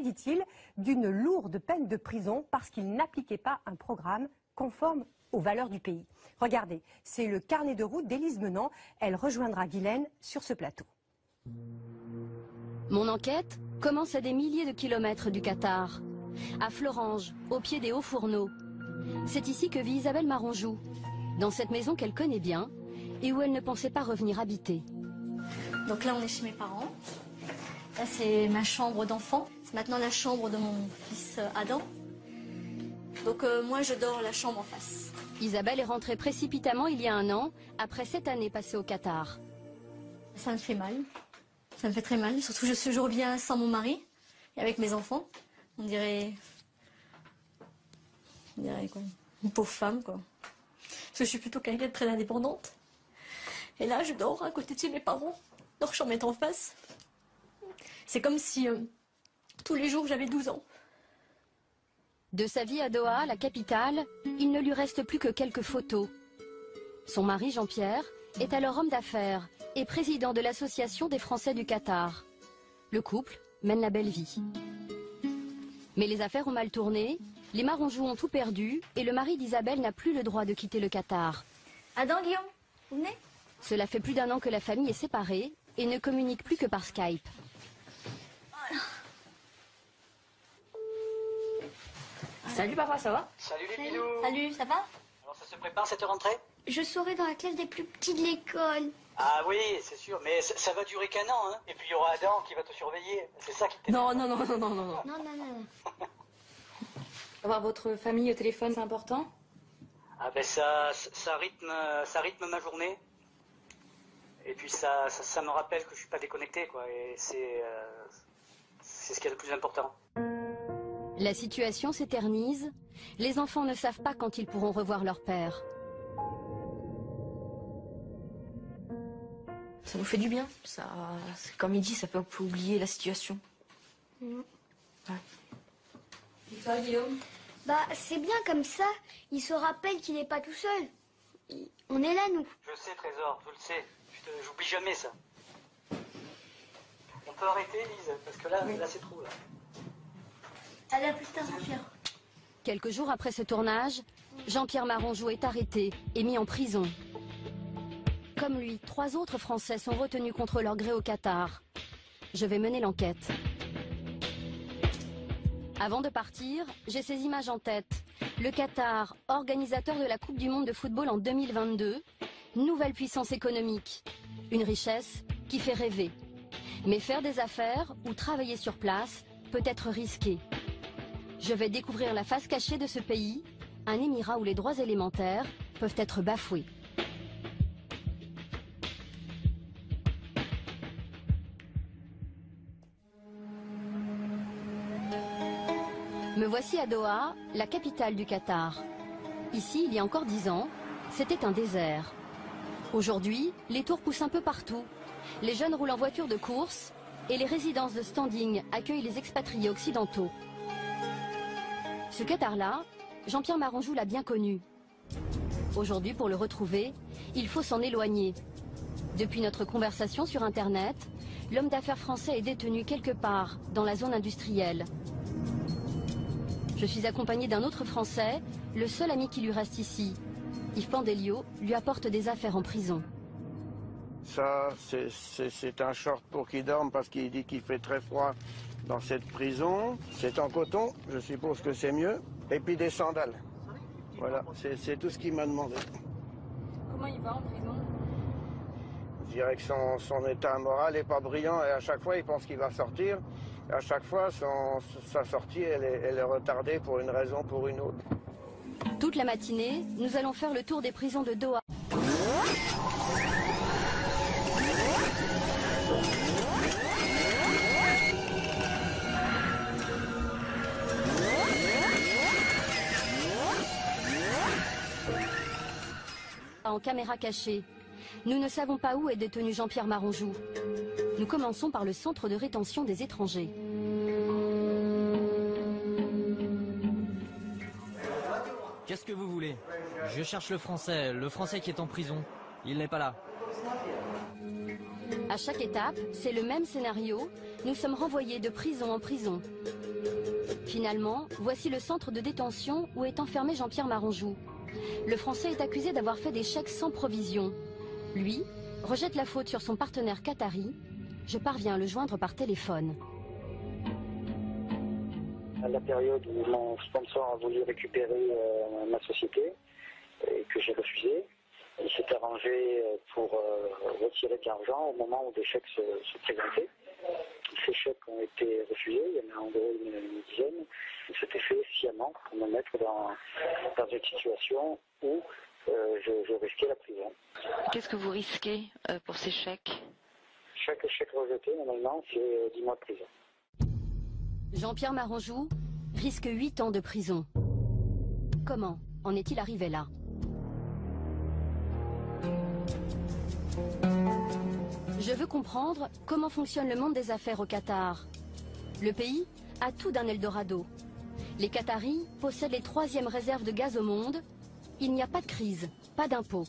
dit-il, d'une lourde peine de prison parce qu'il n'appliquait pas un programme conforme aux valeurs du pays. Regardez, c'est le carnet de route d'Élise Menant. Elle rejoindra Guylaine sur ce plateau. Mon enquête commence à des milliers de kilomètres du Qatar, à Florange, au pied des Hauts-Fourneaux. C'est ici que vit Isabelle Maronjou, dans cette maison qu'elle connaît bien et où elle ne pensait pas revenir habiter. Donc là, on est chez mes parents. Là, c'est ma chambre d'enfant. C'est maintenant la chambre de mon fils Adam. Donc moi, je dors la chambre en face. Isabelle est rentrée précipitamment il y a un an, après 7 années passées au Qatar. Ça me fait mal. Ça me fait très mal. Surtout, je reviens sans mon mari et avec mes enfants. On dirait quoi, une pauvre femme, quoi. Parce que je suis plutôt quelqu'un de très indépendante. Et là, je dors à côté de chez mes parents. Leur chambre est en face. C'est comme si tous les jours j'avais 12 ans. De sa vie à Doha, la capitale, il ne lui reste plus que quelques photos. Son mari, Jean-Pierre, est alors homme d'affaires et président de l'Association des Français du Qatar. Le couple mène la belle vie. Mais les affaires ont mal tourné, les Maronjou ont tout perdu et le mari d'Isabelle n'a plus le droit de quitter le Qatar. Adam, Guillaume, vous venez? Cela fait plus d'un an que la famille est séparée et ne communique plus que par Skype. Salut papa, ça va? Salut les pilous. Salut, ça va? Alors ça se prépare cette rentrée? Je serai dans la classe des plus petits de l'école. Ah oui, c'est sûr, mais ça va durer qu'un an, hein. Et puis il y aura Adam qui va te surveiller. C'est ça qui t'est... Non. Non. Avoir votre famille au téléphone, c'est important? Ah ben ça rythme ma journée. Et puis ça me rappelle que je suis pas déconnecté, quoi. Et c'est ce qui est le plus important. La situation s'éternise. Les enfants ne savent pas quand ils pourront revoir leur père. Ça nous fait du bien. Ça, comme il dit, ça fait un peu oublier la situation. Mm. Ouais. Et toi, Guillaume? Bah, c'est bien comme ça. Il se rappelle qu'il n'est pas tout seul. On est là, nous. Je sais, Trésor, je le sais. J'oublie jamais ça. On peut arrêter, Lise, parce que là c'est trop, là. Allez, à plus tard, Jean-Pierre. Quelques jours après ce tournage, Jean-Pierre Maronjou est arrêté et mis en prison. Comme lui, 3 autres Français sont retenus contre leur gré au Qatar. Je vais mener l'enquête. Avant de partir, j'ai ces images en tête. Le Qatar, organisateur de la Coupe du Monde de football en 2022, nouvelle puissance économique. Une richesse qui fait rêver. Mais faire des affaires ou travailler sur place peut être risqué. Je vais découvrir la face cachée de ce pays, un émirat où les droits élémentaires peuvent être bafoués. Me voici à Doha, la capitale du Qatar. Ici, il y a encore 10 ans, c'était un désert. Aujourd'hui, les tours poussent un peu partout. Les jeunes roulent en voiture de course et les résidences de standing accueillent les expatriés occidentaux. Ce Qatar-là, Jean-Pierre Maronjou l'a bien connu. Aujourd'hui, pour le retrouver, il faut s'en éloigner. Depuis notre conversation sur Internet, l'homme d'affaires français est détenu quelque part dans la zone industrielle. Je suis accompagnée d'un autre Français, le seul ami qui lui reste ici. Yves Pandelio lui apporte des affaires en prison. Ça, c'est un short pour qu'il dorme parce qu'il dit qu'il fait très froid dans cette prison. C'est en coton, je suppose que c'est mieux. Et puis des sandales. Voilà, c'est tout ce qu'il m'a demandé. Comment il va en prison? Je dirais que son état moral n'est pas brillant et à chaque fois il pense qu'il va sortir. Et à chaque fois, sa sortie, elle est retardée pour une raison ou pour une autre. Toute la matinée, nous allons faire le tour des prisons de Doha. En caméra cachée. Nous ne savons pas où est détenu Jean-Pierre Maronjou. Nous commençons par le centre de rétention des étrangers. Qu'est-ce que vous voulez? Je cherche le Français qui est en prison. Il n'est pas là. À chaque étape, c'est le même scénario. Nous sommes renvoyés de prison en prison. Finalement, voici le centre de détention où est enfermé Jean-Pierre Maranjou. Le Français est accusé d'avoir fait des chèques sans provision. Lui rejette la faute sur son partenaire qatari. Je parviens à le joindre par téléphone. À la période où mon sponsor a voulu récupérer ma société et que j'ai refusé, il s'est arrangé pour retirer de l'argent au moment où des chèques se présentaient. Ces chèques ont été refusés, il y en a en gros une dizaine. C'était fait sciemment pour me mettre dans une situation où je risquais la prison. Qu'est-ce que vous risquez pour ces chèques? Chaque chèque rejeté, normalement, c'est 10 mois de prison. Jean-Pierre Maranjou risque 8 ans de prison. Comment en est-il arrivé là? Je veux comprendre comment fonctionne le monde des affaires au Qatar. Le pays a tout d'un Eldorado. Les Qataris possèdent les 3e réserves de gaz au monde. Il n'y a pas de crise, pas d'impôts.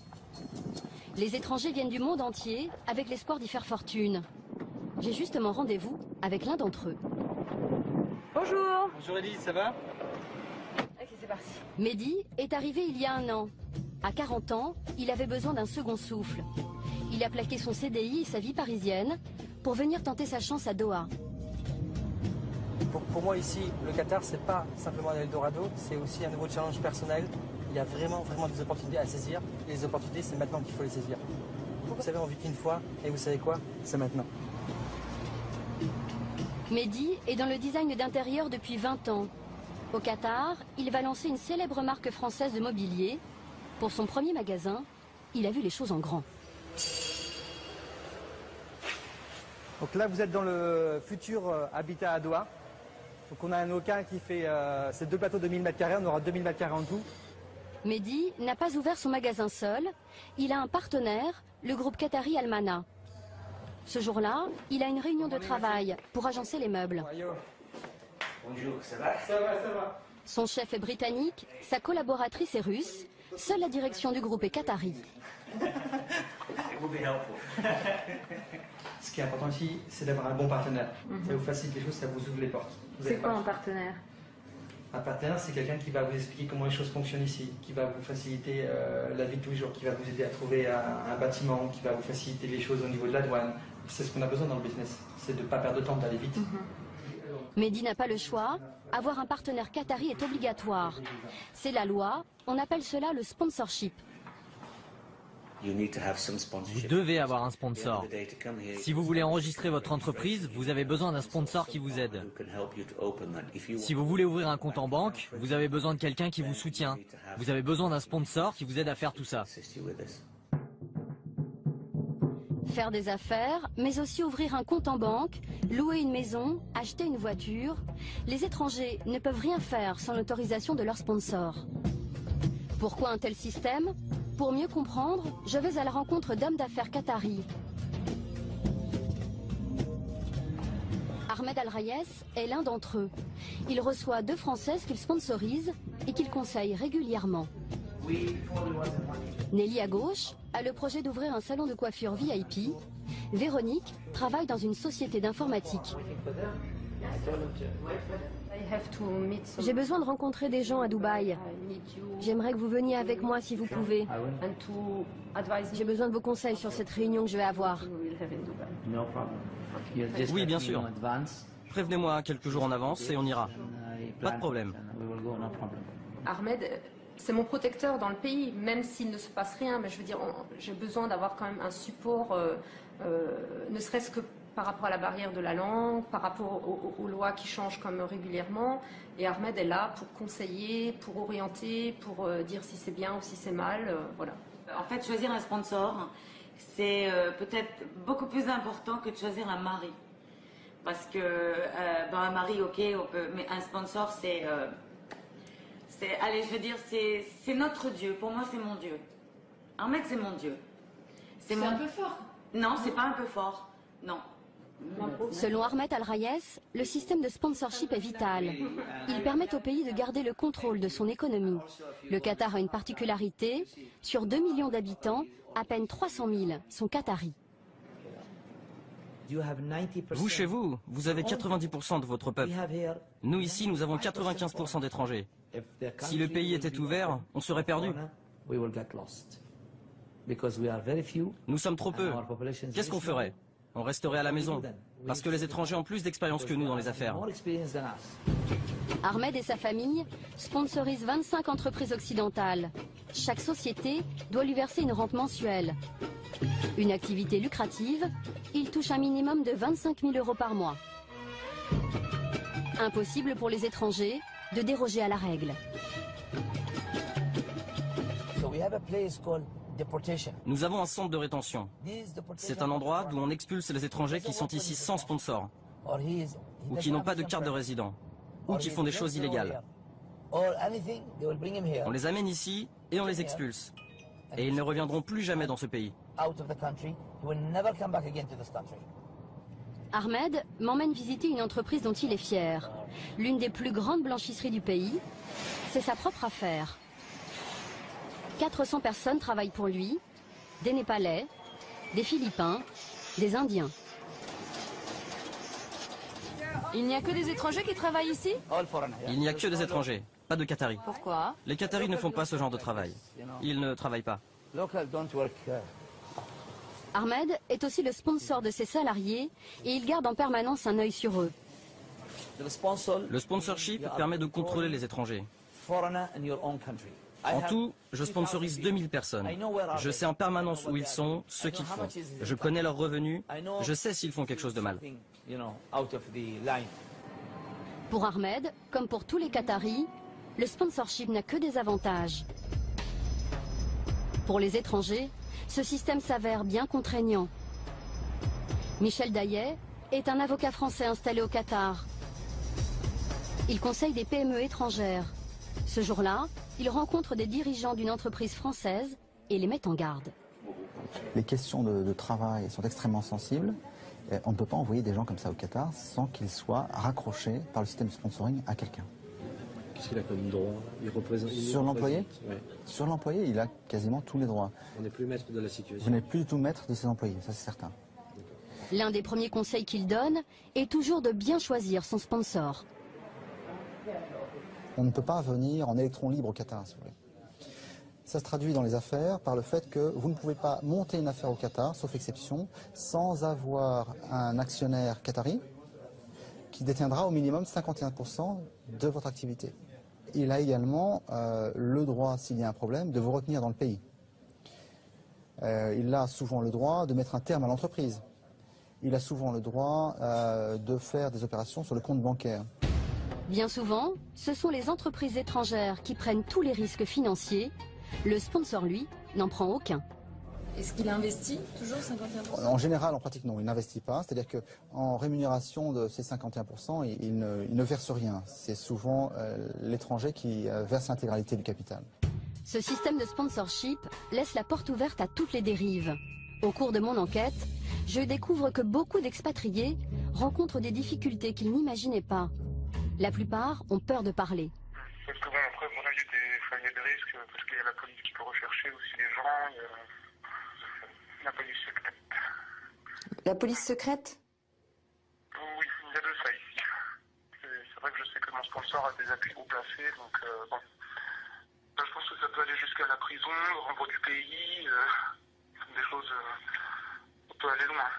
Les étrangers viennent du monde entier avec l'espoir d'y faire fortune. J'ai justement rendez-vous avec l'un d'entre eux. Bonjour. Bonjour Elise, ça va? Ok, c'est parti. Mehdi est arrivé il y a 1 an. À 40 ans, il avait besoin d'un second souffle. Il a plaqué son CDI et sa vie parisienne pour venir tenter sa chance à Doha. Pour moi ici, le Qatar, c'est pas simplement un Eldorado, c'est aussi un nouveau challenge personnel. Il y a vraiment des opportunités à saisir. Et les opportunités, c'est maintenant qu'il faut les saisir. Vous savez, on vit qu'une fois, et vous savez quoi? C'est maintenant. Mehdi est dans le design d'intérieur depuis 20 ans. Au Qatar, il va lancer une célèbre marque française de mobilier. Pour son premier magasin, il a vu les choses en grand. Donc là, vous êtes dans le futur habitat à Doha. Donc on a un local qui fait ces 2 plateaux de 1000 m², on aura 2000 m² en tout. Mehdi n'a pas ouvert son magasin seul. Il a un partenaire, le groupe qatari Almana. Ce jour-là, il a une réunion de travail pour agencer les meubles. Bonjour, ça va? Ça va. Son chef est britannique, sa collaboratrice est russe. Seule la direction du groupe est qatari. Ce qui est important ici, c'est d'avoir un bon partenaire. Ça vous facilite les choses, ça vous ouvre les portes. C'est quoi un partenaire? Un partenaire, c'est quelqu'un qui va vous expliquer comment les choses fonctionnent ici, qui va vous faciliter la vie de tous les jours, qui va vous aider à trouver un bâtiment, qui va vous faciliter les choses au niveau de la douane. C'est ce qu'on a besoin dans le business, c'est de ne pas perdre de temps, d'aller vite. Mehdi n'a pas le choix. Avoir un partenaire qatari est obligatoire. C'est la loi. On appelle cela le sponsorship. Vous devez avoir un sponsor. Si vous voulez enregistrer votre entreprise, vous avez besoin d'un sponsor qui vous aide. Si vous voulez ouvrir un compte en banque, vous avez besoin de quelqu'un qui vous soutient. Vous avez besoin d'un sponsor qui vous aide à faire tout ça. Faire des affaires, mais aussi ouvrir un compte en banque, louer une maison, acheter une voiture. Les étrangers ne peuvent rien faire sans l'autorisation de leur sponsor. Pourquoi un tel système? Pour mieux comprendre, je vais à la rencontre d'hommes d'affaires qataris. Ahmed Al-Rayes est l'un d'entre eux. Il reçoit 2 Françaises qu'il sponsorise et qu'il conseille régulièrement. Nelly à gauche a le projet d'ouvrir un salon de coiffure VIP. Véronique travaille dans une société d'informatique. J'ai besoin de rencontrer des gens à Dubaï. J'aimerais que vous veniez avec moi si vous pouvez. J'ai besoin de vos conseils sur cette réunion que je vais avoir. Oui, bien sûr. Prévenez-moi quelques jours en avance et on ira. Pas de problème. Ahmed, c'est mon protecteur dans le pays, même s'il ne se passe rien. Mais je veux dire, j'ai besoin d'avoir quand même un support, ne serait-ce que par rapport à la barrière de la langue, par rapport aux lois qui changent comme régulièrement. Et Ahmed est là pour conseiller, pour orienter, pour dire si c'est bien ou si c'est mal. Voilà. En fait, choisir un sponsor, c'est peut-être beaucoup plus important que de choisir un mari. Parce que un mari, ok, on peut, mais un sponsor, allez, je veux dire, c'est notre Dieu. Pour moi, c'est mon Dieu. Ahmed, c'est mon Dieu. C'est un peu fort. Non, c'est pas un peu fort. Non. Selon Ahmed Al-Rayes, le système de sponsorship est vital. Il permet au pays de garder le contrôle de son économie. Le Qatar a une particularité. Sur 2 millions d'habitants, à peine 300 000 sont qataris. Vous, chez vous, vous avez 90% de votre peuple. Nous, ici, nous avons 95% d'étrangers. Si le pays était ouvert, on serait perdu. Nous sommes trop peu. Qu'est-ce qu'on ferait? On resterait à la maison. Parce que les étrangers ont plus d'expérience que nous dans les affaires. Ahmed et sa famille sponsorisent 25 entreprises occidentales. Chaque société doit lui verser une rente mensuelle. Une activité lucrative, il touche un minimum de 25 000 € par mois. Impossible pour les étrangers de déroger à la règle. Nous avons un centre de rétention. C'est un endroit d'où on expulse les étrangers qui sont ici sans sponsor, ou qui n'ont pas de carte de résident, ou qui font des choses illégales. On les amène ici et on les expulse. Et ils ne reviendront plus jamais dans ce pays. Ahmed m'emmène visiter une entreprise dont il est fier. L'une des plus grandes blanchisseries du pays. C'est sa propre affaire. 400 personnes travaillent pour lui, des Népalais, des Philippins, des Indiens. Il n'y a que des étrangers qui travaillent ici? Il n'y a que des étrangers, pas de Qataris. Pourquoi? Les Qataris ne font pas ce genre de travail. Ils ne travaillent pas. Ahmed est aussi le sponsor de ses salariés et il garde en permanence un œil sur eux. Le sponsorship permet de contrôler les étrangers. En tout, je sponsorise 2000 personnes. Je sais en permanence où ils sont, ce qu'ils font. Je connais leurs revenus, je sais s'ils font quelque chose de mal. Pour Ahmed, comme pour tous les Qataris, le sponsorship n'a que des avantages. Pour les étrangers, ce système s'avère bien contraignant. Michel Daillet est un avocat français installé au Qatar. Il conseille des PME étrangères. Ce jour-là, il rencontre des dirigeants d'une entreprise française et les met en garde. Les questions de travail sont extrêmement sensibles. On ne peut pas envoyer des gens comme ça au Qatar sans qu'ils soient raccrochés par le système de sponsoring à quelqu'un. Qu'est-ce qu'il a comme droit? Sur l'employé? Ouais. Sur l'employé, il a quasiment tous les droits. On n'est plus maître de la situation. Vous n'êtes plus du tout maître de ses employés, ça c'est certain. L'un des premiers conseils qu'il donne est toujours de bien choisir son sponsor. On ne peut pas venir en électron libre au Qatar, si vous voulez. Ça se traduit dans les affaires par le fait que vous ne pouvez pas monter une affaire au Qatar, sauf exception, sans avoir un actionnaire qatari qui détiendra au minimum 51% de votre activité. Il a également le droit, s'il y a un problème, de vous retenir dans le pays. Il a souvent le droit de mettre un terme à l'entreprise. Il a souvent le droit de faire des opérations sur le compte bancaire. Bien souvent, ce sont les entreprises étrangères qui prennent tous les risques financiers. Le sponsor, lui, n'en prend aucun. Est-ce qu'il investit toujours 51%? En général, en pratique, non, il n'investit pas. C'est-à-dire qu'en rémunération de ces 51%, il ne verse rien. C'est souvent l'étranger qui verse l'intégralité du capital. Ce système de sponsorship laisse la porte ouverte à toutes les dérives. Au cours de mon enquête, je découvre que beaucoup d'expatriés rencontrent des difficultés qu'ils n'imaginaient pas. La plupart ont peur de parler. Parce que bon, après, voilà, il y a des risques, parce qu'il y a la police qui peut rechercher aussi les gens, la police secrète. La police secrète? Oui, il y a de ça ici. C'est vrai que je sais que mon sponsor a des appuis haut placés, donc bon. Je pense que ça peut aller jusqu'à la prison, le renvoi du pays, des choses, on peut aller loin.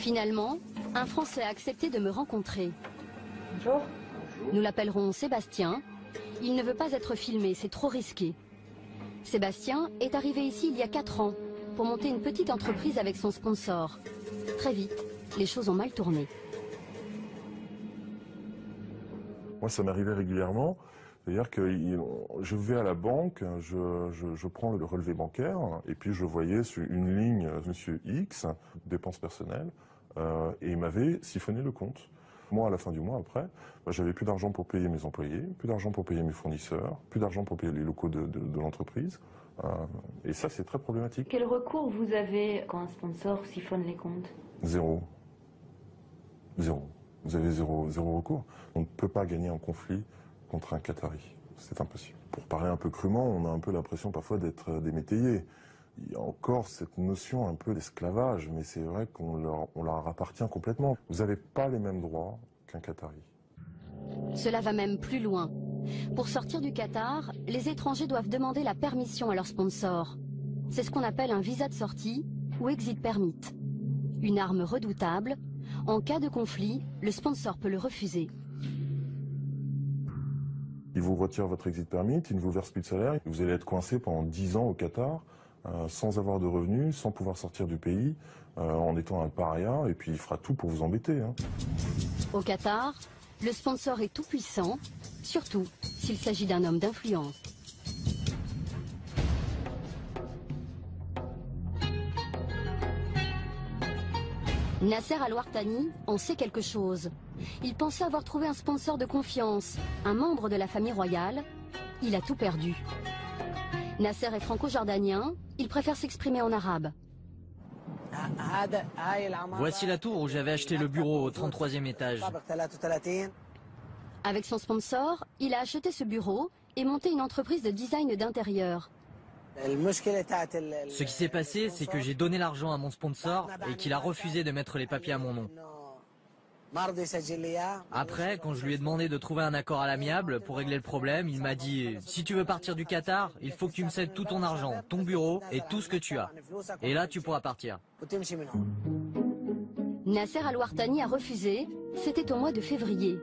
Finalement, un Français a accepté de me rencontrer. Bonjour. Nous l'appellerons Sébastien. Il ne veut pas être filmé, c'est trop risqué. Sébastien est arrivé ici il y a 4 ans pour monter une petite entreprise avec son sponsor. Très vite, les choses ont mal tourné. Moi, ça m'arrivait régulièrement. C'est-à-dire que je vais à la banque, je prends le relevé bancaire et puis je voyais sur une ligne Monsieur X, dépenses personnelles, et il m'avait siphonné le compte. Moi, à la fin du mois, après, j'avais plus d'argent pour payer mes employés, plus d'argent pour payer mes fournisseurs, plus d'argent pour payer les locaux de l'entreprise. Et ça, c'est très problématique. Quel recours vous avez quand un sponsor siphonne les comptes? Zéro. Zéro. Vous avez zéro recours. On ne peut pas gagner un conflit contre un Qatari. C'est impossible. Pour parler un peu crûment, on a un peu l'impression parfois d'être des métayers. Il y a encore cette notion un peu d'esclavage, mais c'est vrai qu'on leur appartient complètement. Vous n'avez pas les mêmes droits qu'un Qatari. Cela va même plus loin. Pour sortir du Qatar, les étrangers doivent demander la permission à leurs sponsors. C'est ce qu'on appelle un visa de sortie ou exit permit. Une arme redoutable. En cas de conflit, le sponsor peut le refuser. Ils vous retirent votre exit permit, ils ne vous versent plus de salaire. Vous allez être coincé pendant 10 ans au Qatar, sans avoir de revenus, sans pouvoir sortir du pays, en étant un paria, et puis il fera tout pour vous embêter. Hein. Au Qatar, le sponsor est tout puissant, surtout s'il s'agit d'un homme d'influence. Nasser Al-Wartani en sait quelque chose. Il pensait avoir trouvé un sponsor de confiance, un membre de la famille royale. Il a tout perdu. Nasser est franco-jordanien, il préfère s'exprimer en arabe. Voici la tour où j'avais acheté le bureau au 33e étage. Avec son sponsor, il a acheté ce bureau et monté une entreprise de design d'intérieur. Ce qui s'est passé, c'est que j'ai donné l'argent à mon sponsor et qu'il a refusé de mettre les papiers à mon nom. Après, quand je lui ai demandé de trouver un accord à l'amiable pour régler le problème, il m'a dit « Si tu veux partir du Qatar, il faut que tu me cèdes tout ton argent, ton bureau et tout ce que tu as. Et là, tu pourras partir. » Nasser Al-Wartani a refusé, c'était au mois de février.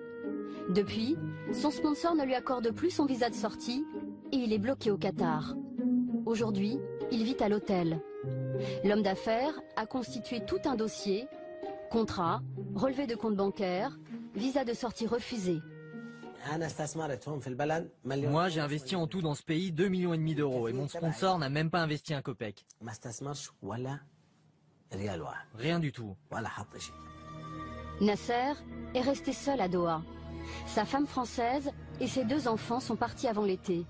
Depuis, son sponsor ne lui accorde plus son visa de sortie et il est bloqué au Qatar. Aujourd'hui, il vit à l'hôtel. L'homme d'affaires a constitué tout un dossier, contrat, relevé de compte bancaire, visa de sortie refusé. Moi, j'ai investi en tout dans ce pays 2,5 millions d'euros et mon sponsor n'a même pas investi un copec. Rien du tout. Nasser est resté seul à Doha. Sa femme française et ses 2 enfants sont partis avant l'été.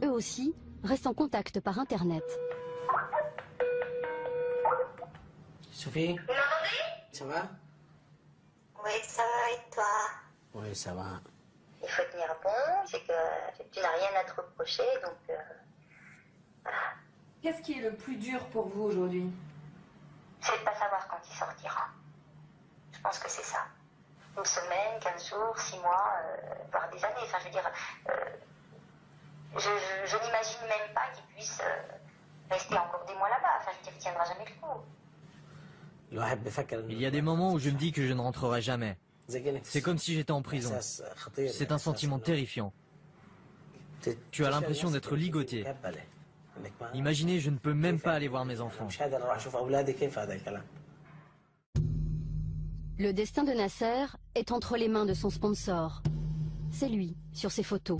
Eux aussi restent en contact par Internet. Sophie, ça va? Oui, ça va et toi? Oui, ça va. Il faut tenir bon, c'est que tu n'as rien à te reprocher, donc voilà. Qu'est-ce qui est le plus dur pour vous aujourd'hui? C'est de ne pas savoir quand il sortira. Je pense que c'est ça. 1 semaine, 15 jours, 6 mois, voire des années. Enfin, je veux dire, je n'imagine même pas qu'il puisse rester encore des mois là-bas. Enfin, je veux dire, il ne tiendra jamais le coup. Il y a des moments où je me dis que je ne rentrerai jamais. C'est comme si j'étais en prison. C'est un sentiment terrifiant. Tu as l'impression d'être ligoté. Imaginez, je ne peux même pas aller voir mes enfants. Le destin de Nasser est entre les mains de son sponsor. C'est lui, sur ses photos.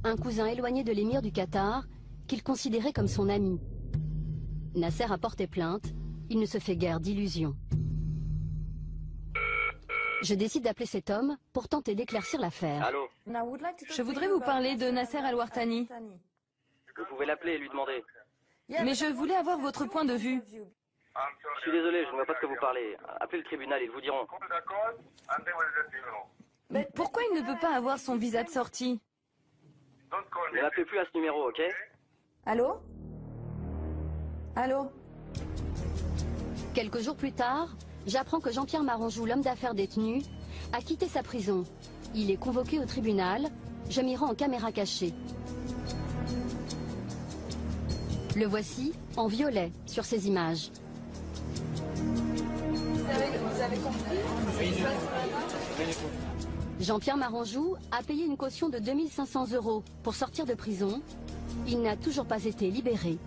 Un cousin éloigné de l'émir du Qatar, qu'il considérait comme son ami. Nasser a porté plainte, il ne se fait guère d'illusions. Je décide d'appeler cet homme pour tenter d'éclaircir l'affaire. Allô? Je voudrais vous parler de Nasser Al-Wartani. Vous pouvez l'appeler et lui demander. Mais je voulais avoir votre point de vue. Je suis désolé, je ne vois pas de quoi vous parlez. Appelez le tribunal, ils vous diront. Mais pourquoi il ne peut pas avoir son visa de sortie? Ne l'appelez plus à ce numéro, ok? Allô? Allô? Quelques jours plus tard, j'apprends que Jean-Pierre Maranjou, l'homme d'affaires détenu, a quitté sa prison. Il est convoqué au tribunal. Je m'y rends en caméra cachée. Le voici en violet sur ces images. Vous avez compris? Jean-Pierre Maranjou a payé une caution de 2 500 € pour sortir de prison. Il n'a toujours pas été libéré.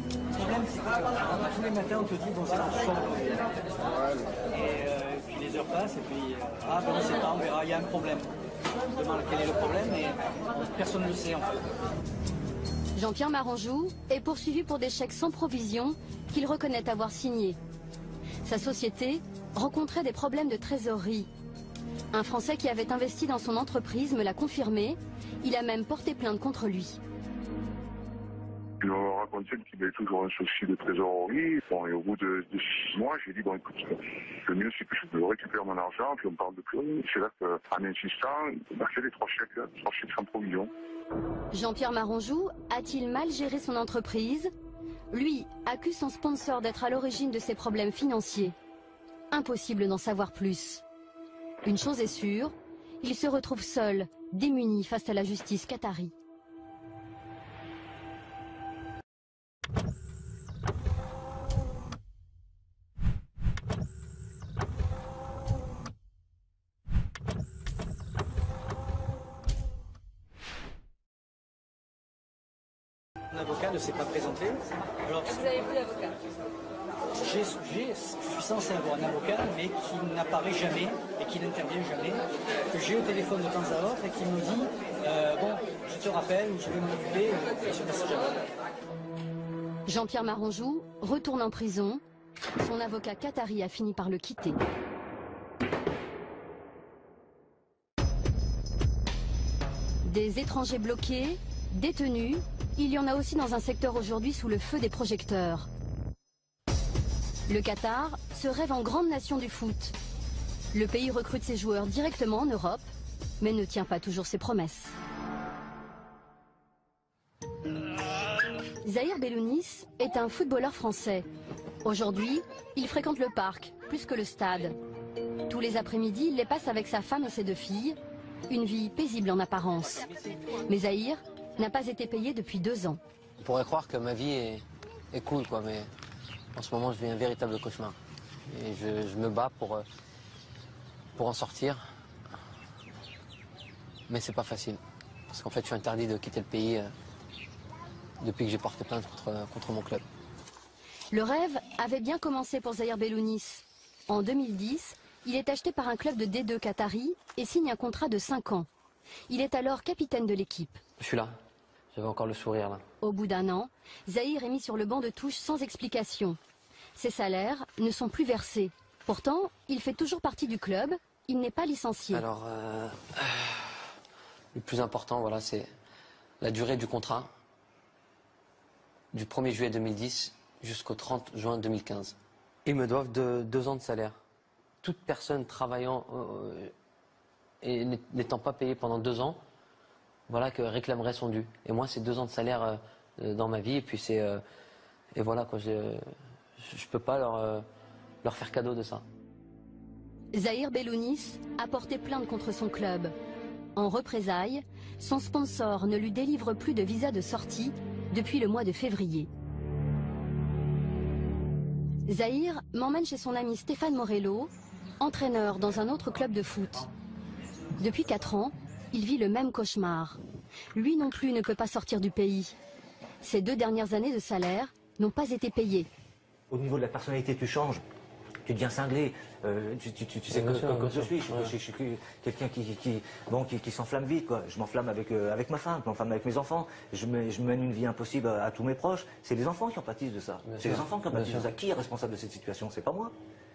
Le problème, c'est que tous les matins, on te dit, bon, c'est en chambre. Et puis les heures passent, et puis, ben on ne sait pas, on verra, il y a un problème. On se demande quel est le problème, mais personne ne le sait, en fait. Jean-Pierre Maranjou est poursuivi pour des chèques sans provision qu'il reconnaît avoir signés. Sa société rencontrait des problèmes de trésorerie. Un Français qui avait investi dans son entreprise me l'a confirmé. Il a même porté plainte contre lui. Il m'a raconté qu'il avait toujours un souci de trésorerie. Bon, et au bout de 6 mois, j'ai dit, bon, écoute, le mieux, c'est que je récupère mon argent, puis on parle de plus rien. C'est là qu'en insistant, il a fait les 3 chèques sans provision. Jean-Pierre Maranjou a-t-il mal géré son entreprise? Lui accuse son sponsor d'être à l'origine de ses problèmes financiers. Impossible d'en savoir plus. Une chose est sûre, il se retrouve seul, démuni face à la justice qatari. L'avocat ne s'est pas présenté. Alors, Vous avez vu l'avocat? je suis censé avoir un avocat, mais qui n'apparaît jamais et qui n'intervient jamais, que j'ai au téléphone de temps à autre et qui me dit bon, je te rappelle ou je vais m'occuper, et je ne sais jamais. Jean-Pierre Maranjou retourne en prison. Son avocat qatari a fini par le quitter. Des étrangers bloqués, détenus, il y en a aussi dans un secteur aujourd'hui sous le feu des projecteurs. Le Qatar se rêve en grande nation du foot. Le pays recrute ses joueurs directement en Europe, mais ne tient pas toujours ses promesses. Zahir Bellounis est un footballeur français. Aujourd'hui, il fréquente le parc, plus que le stade. Tous les après-midi, il les passe avec sa femme et ses 2 filles. Une vie paisible en apparence. Mais Zahir n'a pas été payé depuis 2 ans. On pourrait croire que ma vie est cool, quoi, mais en ce moment, je vis un véritable cauchemar. Et je me bats pour en sortir. Mais c'est pas facile. Parce qu'en fait, je suis interdit de quitter le pays depuis que j'ai porté plainte contre mon club. Le rêve avait bien commencé pour Zahir Bellounis. En 2010, il est acheté par un club de D2 qatari et signe un contrat de 5 ans. Il est alors capitaine de l'équipe. Je suis là. J'avais encore le sourire là. Au bout d'1 an, Zahir est mis sur le banc de touche sans explication. Ses salaires ne sont plus versés. Pourtant, il fait toujours partie du club. Il n'est pas licencié. Alors, le plus important, voilà, c'est la durée du contrat. Du 1er juillet 2010 jusqu'au 30 juin 2015. Ils me doivent 2 ans de salaire. Toute personne travaillant et n'étant pas payée pendant 2 ans, voilà, que réclamerait son dû. Et moi, c'est 2 ans de salaire dans ma vie, et puis c'est et voilà, quoi, je peux pas leur faire cadeau de ça. Zahir Bellounis a porté plainte contre son club. En représailles, son sponsor ne lui délivre plus de visa de sortie depuis le mois de février. Zahir m'emmène chez son ami Stéphane Morello, entraîneur dans un autre club de foot. Depuis 4 ans, il vit le même cauchemar. Lui non plus ne peut pas sortir du pays. Ses 2 dernières années de salaire n'ont pas été payées. Au niveau de la personnalité, tu changes. Tu deviens cinglé. Tu sais comme je suis. Je suis quelqu'un qui s'enflamme vite, quoi. Je m'enflamme avec ma femme, je m'enflamme avec mes enfants. Je mène une vie impossible à tous mes proches. C'est les enfants qui en pâtissent de ça. C'est les enfants qui en pâtissent de ça. Qui est responsable de cette situation? C'est pas moi.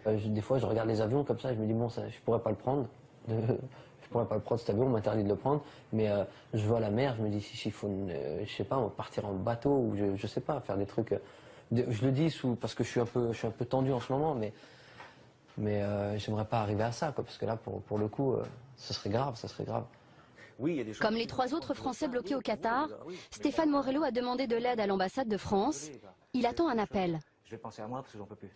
Des fois, je regarde les avions comme ça, je me dis bon, ça, je pourrais pas le prendre. Je pourrais pas le prendre cet avion, on m'interdit de le prendre. Mais je vois la mer, je me dis s'il faut, je sais pas, on va partir en bateau ou je sais pas, faire des trucs. Je le dis parce que je suis un peu tendu en ce moment, mais j'aimerais pas arriver à ça, quoi, parce que là, pour le coup, ce serait grave, ça serait grave. Comme les 3 autres Français bloqués au Qatar, Stéphane Morello a demandé de l'aide à l'ambassade de France. Il attend un appel. Je vais penser à moi parce que j'en peux plus.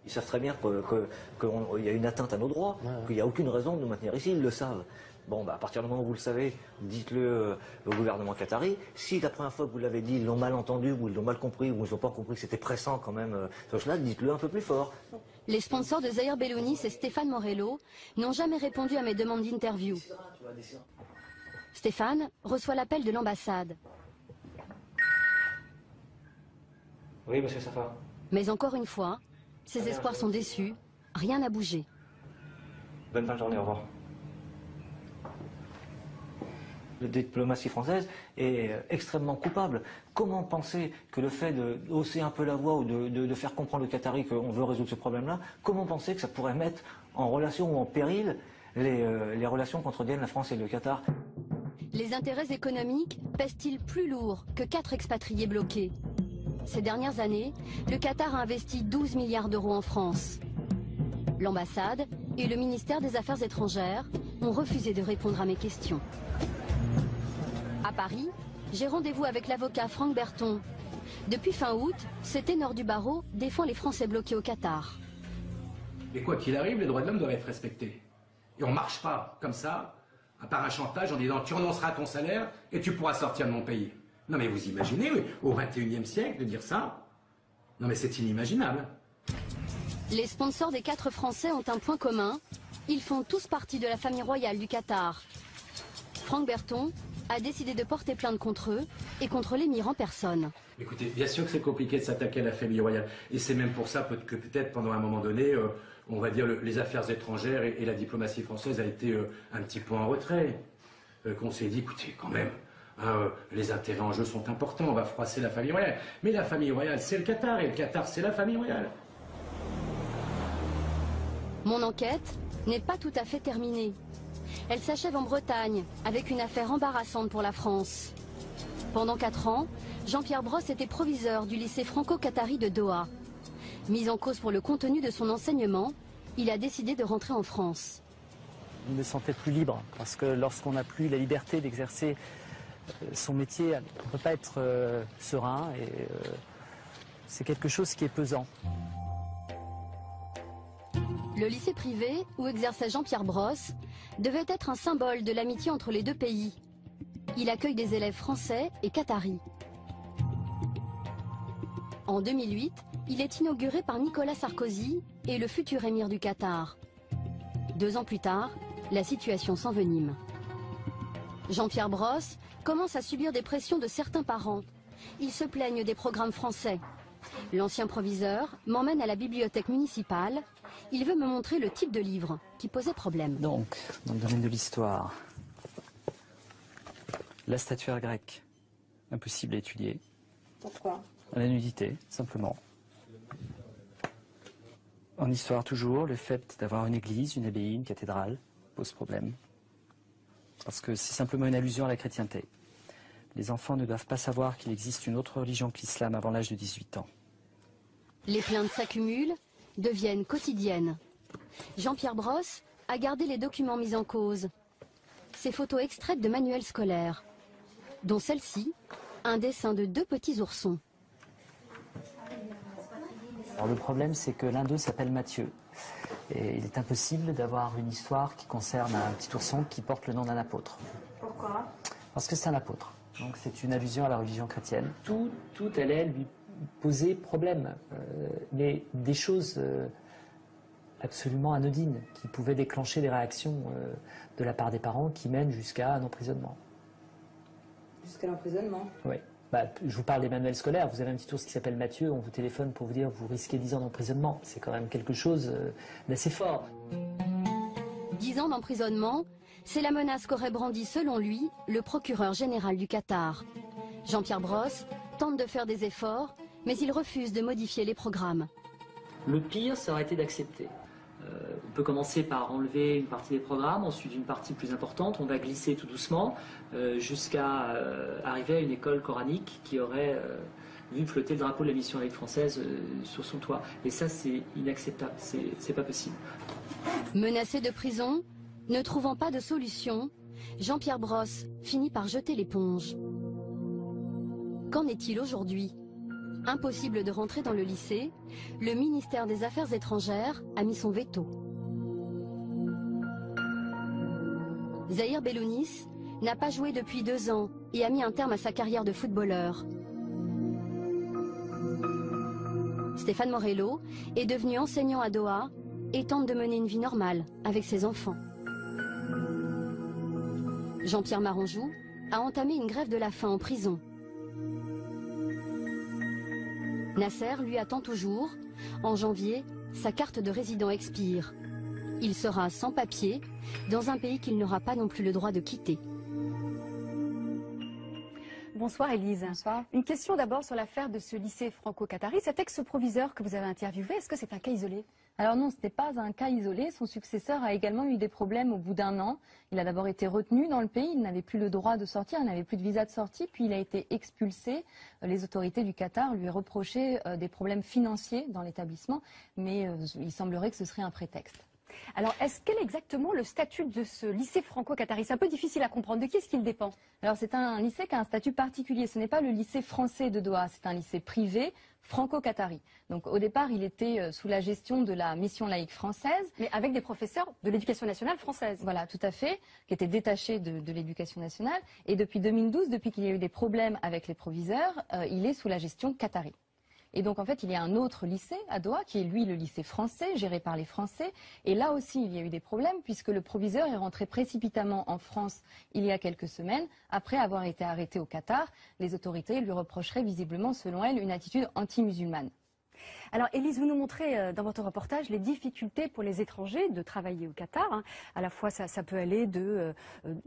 Ils savent très bien qu'il y a une atteinte à nos droits, qu'il n'y a aucune raison de nous maintenir ici, ils le savent. Bon, bah, à partir du moment où vous le savez, dites-le au gouvernement qatari. Si la première fois que vous l'avez dit, ils l'ont mal entendu, ou ils l'ont mal compris, ou ils n'ont pas compris que c'était pressant quand même, là, dites-le un peu plus fort. Les sponsors de Zahir Bellounis et Stéphane Morello n'ont jamais répondu à mes demandes d'interview. Stéphane reçoit l'appel de l'ambassade. Oui, monsieur Safa. Mais encore une fois, ses espoirs sont déçus. Rien n'a bougé. Bonne fin de journée, au revoir. La diplomatie française est extrêmement coupable. Comment penser que le fait de hausser un peu la voix ou de faire comprendre aux Qataris qu'on veut résoudre ce problème-là, comment penser que ça pourrait mettre en relation ou en péril les relations qu'entretiennent la France et le Qatar? Les intérêts économiques pèsent-ils plus lourd que 4 expatriés bloqués? Ces dernières années, le Qatar a investi 12 milliards d'euros en France. L'ambassade et le ministère des Affaires étrangères ont refusé de répondre à mes questions. À Paris, j'ai rendez-vous avec l'avocat Franck Berton, Depuis fin août, ce ténor du barreau défend les Français bloqués au Qatar. Mais quoi qu'il arrive, les droits de l'homme doivent être respectés. Et on ne marche pas comme ça, à part un chantage en disant tu renonceras à ton salaire et tu pourras sortir de mon pays. Non mais vous imaginez, au XXIe siècle, de dire ça? Non mais c'est inimaginable. Les sponsors des 4 Français ont un point commun. Ils font tous partie de la famille royale du Qatar. Franck Berton a décidé de porter plainte contre eux et contre l'émir en personne. Écoutez, bien sûr que c'est compliqué de s'attaquer à la famille royale. Et c'est même pour ça que peut-être pendant un moment donné, on va dire les affaires étrangères et la diplomatie française a été un petit peu en retrait. Qu'on s'est dit, écoutez, quand même, les intérêts en jeu sont importants, on va froisser la famille royale. Mais la famille royale, c'est le Qatar, et le Qatar, c'est la famille royale. Mon enquête n'est pas tout à fait terminée. Elle s'achève en Bretagne, avec une affaire embarrassante pour la France. Pendant 4 ans, Jean-Pierre Brosse était proviseur du lycée franco-qatari de Doha. Mis en cause pour le contenu de son enseignement, il a décidé de rentrer en France. Il me sentait plus libre, parce que lorsqu'on n'a plus la liberté d'exercer son métier, on ne peut pas être serein, et c'est quelque chose qui est pesant. Le lycée privé, où exerçait Jean-Pierre Brosse, devait être un symbole de l'amitié entre les deux pays. Il accueille des élèves français et qataris. En 2008, il est inauguré par Nicolas Sarkozy et le futur émir du Qatar. 2 ans plus tard, la situation s'envenime. Jean-Pierre Brosse commence à subir des pressions de certains parents. Ils se plaignent des programmes français. L'ancien proviseur m'emmène à la bibliothèque municipale. Il veut me montrer le type de livre qui posait problème. Donc, dans le domaine de l'histoire, la statuaire grecque, impossible à étudier. Pourquoi? La nudité, simplement. En histoire, toujours, le fait d'avoir une église, une abbaye, une cathédrale pose problème. Parce que c'est simplement une allusion à la chrétienté. Les enfants ne doivent pas savoir qu'il existe une autre religion que l'islam avant l'âge de 18 ans. Les plaintes s'accumulent, deviennent quotidiennes. Jean-Pierre Brosse a gardé les documents mis en cause. Ces photos extraites de manuels scolaires, dont celle-ci, un dessin de 2 petits oursons. Alors le problème, c'est que l'un d'eux s'appelle Matthieu. Et il est impossible d'avoir une histoire qui concerne un petit ourson qui porte le nom d'un apôtre. Pourquoi? Parce que c'est un apôtre. Donc c'est une allusion à la religion chrétienne. Tout allait lui poser problème. Mais des choses absolument anodines qui pouvaient déclencher des réactions de la part des parents qui mènent jusqu'à un emprisonnement. Jusqu'à l'emprisonnement? Oui. Je vous parle des manuels scolaires. Vous avez un petit ours qui s'appelle Mathieu, on vous téléphone pour vous dire vous risquez 10 ans d'emprisonnement. C'est quand même quelque chose d'assez fort. 10 ans d'emprisonnement, c'est la menace qu'aurait brandie selon lui le procureur général du Qatar. Jean-Pierre Brosse tente de faire des efforts, mais il refuse de modifier les programmes. Le pire, ça aurait été d'accepter. On peut commencer par enlever une partie des programmes, ensuite une partie plus importante, on va glisser tout doucement jusqu'à arriver à une école coranique qui aurait vu flotter le drapeau de la mission laïque française sur son toit. Et ça, c'est inacceptable, c'est pas possible. Menacé de prison, ne trouvant pas de solution, Jean-Pierre Brosse finit par jeter l'éponge. Qu'en est-il aujourd'hui ? Impossible de rentrer dans le lycée, le ministère des Affaires étrangères a mis son veto. Zahir Bellounis n'a pas joué depuis 2 ans et a mis un terme à sa carrière de footballeur. Stéphane Morello est devenu enseignant à Doha et tente de mener une vie normale avec ses enfants. Jean-Pierre Maranjou a entamé une grève de la faim en prison. Nasser lui attend toujours. En janvier, sa carte de résident expire. Il sera sans papier dans un pays qu'il n'aura pas non plus le droit de quitter. Bonsoir Élise. Bonsoir. Une question d'abord sur l'affaire de ce lycée franco-qatari. Cet ex-proviseur que vous avez interviewé, est-ce que c'est un cas isolé? Alors non, ce n'est pas un cas isolé. Son successeur a également eu des problèmes au bout d'1 an. Il a d'abord été retenu dans le pays, il n'avait plus le droit de sortir, il n'avait plus de visa de sortie, puis il a été expulsé. Les autorités du Qatar lui reprochaient des problèmes financiers dans l'établissement, mais il semblerait que ce serait un prétexte. Alors, quel est exactement le statut de ce lycée franco-qatari? C'est un peu difficile à comprendre. De qui est-ce qu'il dépend? Alors, c'est un lycée qui a un statut particulier. Ce n'est pas le lycée français de Doha, c'est un lycée privé franco-qatari. Donc, au départ, il était sous la gestion de la mission laïque française. Mais avec des professeurs de l'éducation nationale française. Voilà, tout à fait, qui étaient détachés de l'éducation nationale. Et depuis 2012, depuis qu'il y a eu des problèmes avec les proviseurs, il est sous la gestion qatari. Et donc, en fait, il y a un autre lycée à Doha, qui est lui le lycée français, géré par les Français. Et là aussi, il y a eu des problèmes, puisque le proviseur est rentré précipitamment en France il y a quelques semaines, après avoir été arrêté au Qatar. Les autorités lui reprocheraient visiblement, selon elle, une attitude anti-musulmane. Alors, Élise, vous nous montrez dans votre reportage les difficultés pour les étrangers de travailler au Qatar. Hein. À la fois, ça peut aller de